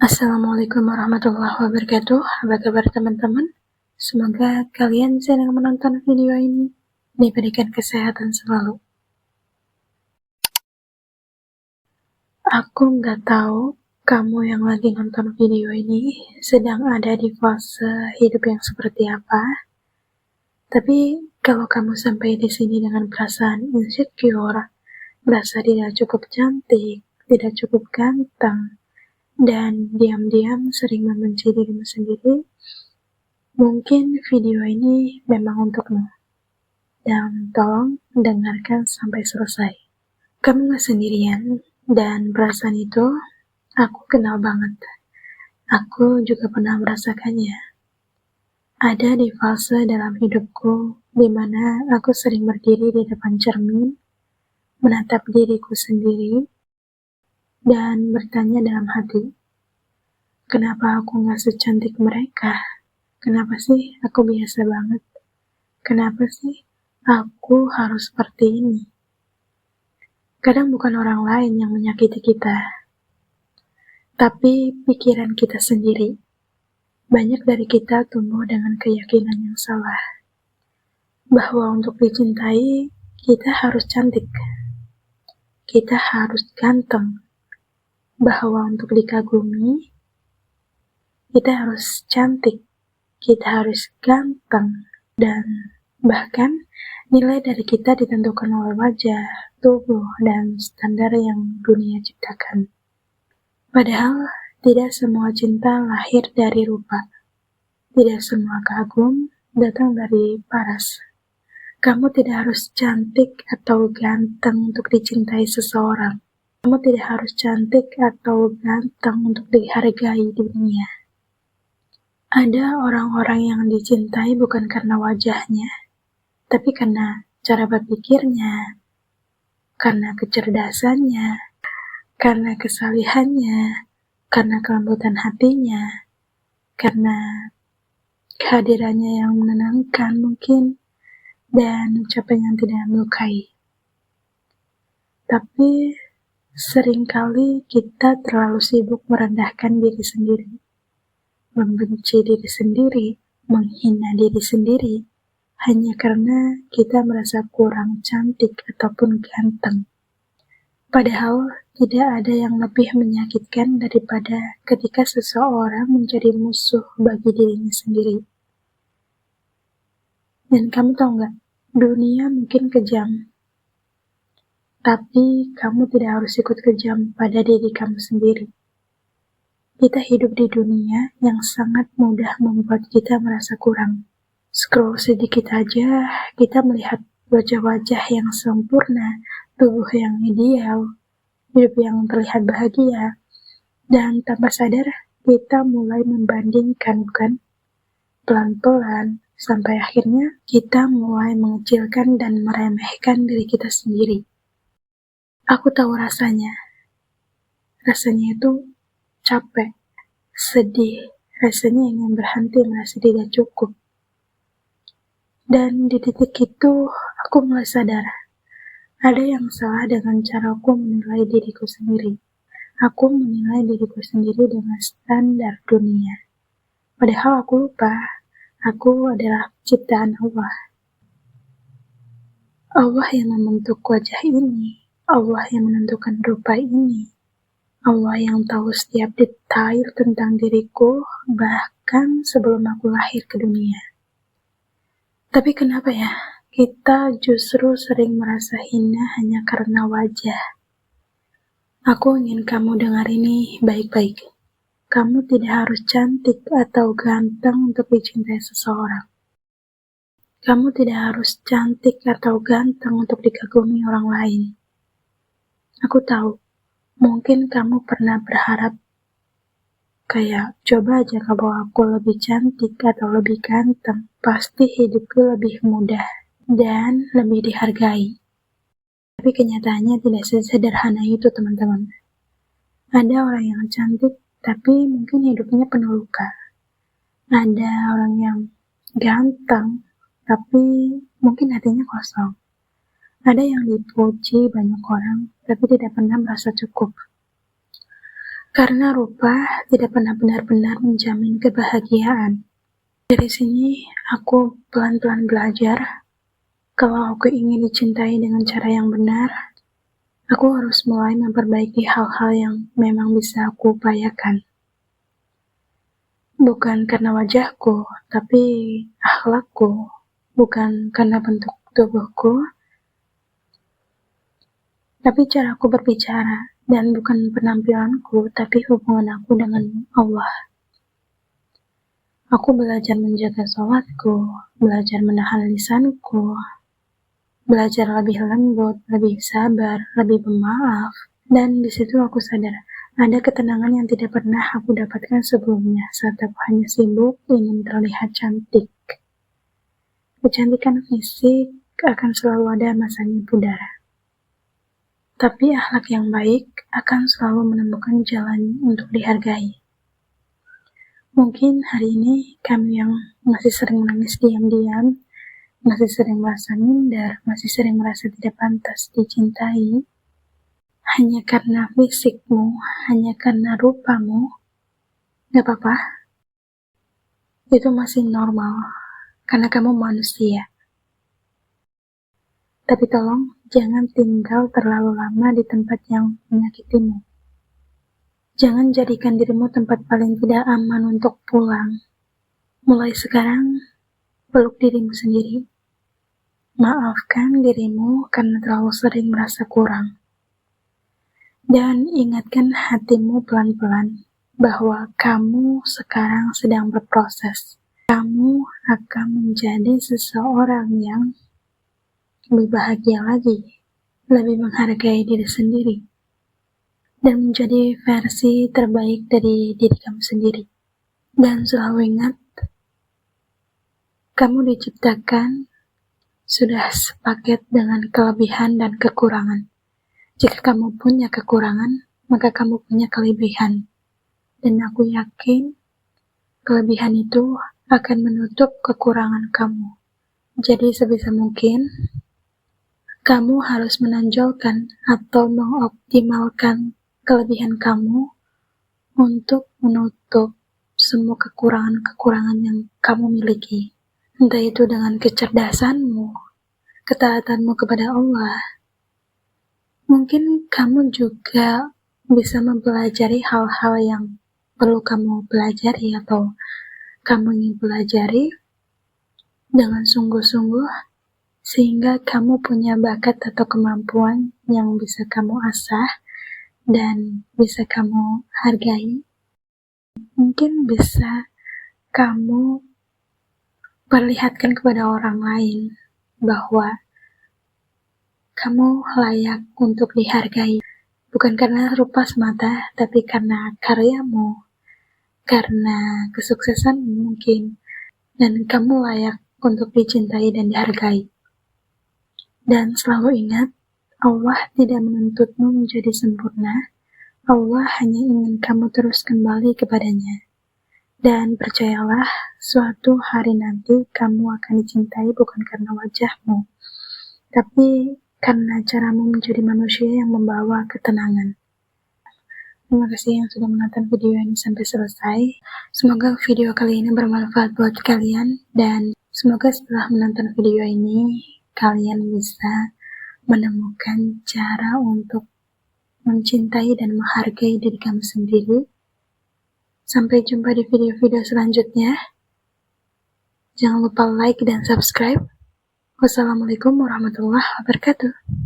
Assalamualaikum warahmatullahi wabarakatuh. Apa kabar teman-teman? Semoga kalian sedang menonton video ini diberikan kesehatan selalu. Aku nggak tahu kamu yang lagi nonton video ini sedang ada di fase hidup yang seperti apa. Tapi kalau kamu sampai di sini dengan perasaan insecure, merasa tidak cukup cantik, tidak cukup ganteng, dan diam-diam sering membenci dirimu sendiri, mungkin video ini memang untukmu. Dan tolong dengarkan sampai selesai. Kamu gak sendirian, dan perasaan itu aku kenal banget. Aku juga pernah merasakannya. Ada di fase dalam hidupku di mana aku sering berdiri di depan cermin, menatap diriku sendiri, dan bertanya dalam hati, kenapa aku gak secantik mereka? Kenapa sih aku biasa banget? Kenapa sih aku harus seperti ini? Kadang bukan orang lain yang menyakiti kita, tapi pikiran kita sendiri. Banyak dari kita tumbuh dengan keyakinan yang salah, bahwa untuk dicintai, kita harus cantik, kita harus ganteng, bahwa untuk dikagumi, kita harus cantik, kita harus ganteng, dan bahkan nilai dari kita ditentukan oleh wajah, tubuh, dan standar yang dunia ciptakan. Padahal tidak semua cinta lahir dari rupa. Tidak semua kagum datang dari paras. Kamu tidak harus cantik atau ganteng untuk dicintai seseorang. Kamu tidak harus cantik atau ganteng untuk dihargai di dunia. Ada orang-orang yang dicintai bukan karena wajahnya, tapi karena cara berpikirnya, karena kecerdasannya, karena kesalehannya, karena kelembutan hatinya, karena kehadirannya yang menenangkan mungkin, dan ucapan yang tidak melukai. Tapi seringkali kita terlalu sibuk merendahkan diri sendiri, membenci diri sendiri, menghina diri sendiri, hanya karena kita merasa kurang cantik ataupun ganteng. Padahal tidak ada yang lebih menyakitkan daripada ketika seseorang menjadi musuh bagi dirinya sendiri. Dan kamu tahu nggak, dunia mungkin kejam, tapi kamu tidak harus ikut kejam pada diri kamu sendiri. Kita hidup di dunia yang sangat mudah membuat kita merasa kurang. Scroll sedikit aja, kita melihat wajah-wajah yang sempurna, tubuh yang ideal, hidup yang terlihat bahagia, dan tanpa sadar kita mulai membandingkan, bukan? Pelan-pelan, sampai akhirnya kita mulai mengecilkan dan meremehkan diri kita sendiri. Aku tahu rasanya. Rasanya itu capek, sedih, rasanya ingin berhenti merasa tidak cukup. Dan di titik itu, aku mulai sadar, ada yang salah dengan caraku menilai diriku sendiri. Aku menilai diriku sendiri dengan standar dunia. Padahal aku lupa, aku adalah ciptaan Allah. Allah yang membentuk wajah ini, Allah yang menentukan rupa ini, Allah yang tahu setiap detail tentang diriku, bahkan sebelum aku lahir ke dunia. Tapi kenapa ya, kita justru sering merasa hina hanya karena wajah. Aku ingin kamu dengar ini baik-baik. Kamu tidak harus cantik atau ganteng untuk dicintai seseorang. Kamu tidak harus cantik atau ganteng untuk dikagumi orang lain. Aku tahu, mungkin kamu pernah berharap kayak, coba aja kalau aku lebih cantik atau lebih ganteng, pasti hidupku lebih mudah dan lebih dihargai. Tapi kenyataannya tidak sesederhana itu, teman-teman. Ada orang yang cantik, tapi mungkin hidupnya penuh luka. Ada orang yang ganteng, tapi mungkin hatinya kosong. Ada yang dipuji banyak orang, tapi tidak pernah merasa cukup. Karena rupa tidak pernah benar-benar menjamin kebahagiaan. Dari sini, aku pelan-pelan belajar kalau aku ingin dicintai dengan cara yang benar, aku harus mulai memperbaiki hal-hal yang memang bisa aku upayakan. Bukan karena wajahku, tapi akhlakku. Bukan karena bentuk tubuhku, tapi caraku berbicara. Dan bukan penampilanku, tapi hubungan aku dengan Allah. Aku belajar menjaga sholatku, belajar menahan lisanku, belajar lebih lembut, lebih sabar, lebih pemaaf. Dan di situ aku sadar, ada ketenangan yang tidak pernah aku dapatkan sebelumnya saat aku hanya sibuk ingin terlihat cantik. Kecantikan fisik akan selalu ada masanya pudar. Tapi akhlak yang baik akan selalu menemukan jalan untuk dihargai. Mungkin hari ini kami yang masih sering menangis diam-diam, masih sering merasa minder, masih sering merasa tidak pantas dicintai, hanya karena fisikmu, hanya karena rupamu, gak apa-apa. Itu masih normal, karena kamu manusia. Tapi tolong, jangan tinggal terlalu lama di tempat yang menyakitimu. Jangan jadikan dirimu tempat paling tidak aman untuk pulang. Mulai sekarang, peluk dirimu sendiri. Maafkan dirimu karena terlalu sering merasa kurang. Dan ingatkan hatimu pelan-pelan bahwa kamu sekarang sedang berproses. Kamu akan menjadi seseorang yang lebih bahagia lagi, lebih menghargai diri sendiri, dan menjadi versi terbaik dari diri kamu sendiri. Dan selalu ingat, kamu diciptakan sudah sepaket dengan kelebihan dan kekurangan. Jika kamu punya kekurangan, maka kamu punya kelebihan. Dan aku yakin, kelebihan itu akan menutup kekurangan kamu. Jadi sebisa mungkin, kamu harus menonjolkan atau mengoptimalkan kelebihan kamu untuk menutup semua kekurangan-kekurangan yang kamu miliki. Entah itu dengan kecerdasanmu, ketaatanmu kepada Allah. Mungkin kamu juga bisa mempelajari hal-hal yang perlu kamu pelajari atau kamu ingin pelajari dengan sungguh-sungguh, sehingga kamu punya bakat atau kemampuan yang bisa kamu asah dan bisa kamu hargai. Mungkin bisa kamu perlihatkan kepada orang lain bahwa kamu layak untuk dihargai, bukan karena rupa semata, tapi karena karyamu, karena kesuksesanmu mungkin, dan kamu layak untuk dicintai dan dihargai. Dan selalu ingat, Allah tidak menuntutmu menjadi sempurna. Allah hanya ingin kamu terus kembali kepadanya. Dan percayalah, suatu hari nanti kamu akan dicintai bukan karena wajahmu, tapi karena caramu menjadi manusia yang membawa ketenangan. Terima kasih yang sudah menonton video ini sampai selesai. Semoga video kali ini bermanfaat buat kalian, dan semoga setelah menonton video ini, kalian bisa menemukan cara untuk mencintai dan menghargai diri kamu sendiri. Sampai jumpa di video-video selanjutnya. Jangan lupa like dan subscribe. Wassalamualaikum warahmatullahi wabarakatuh.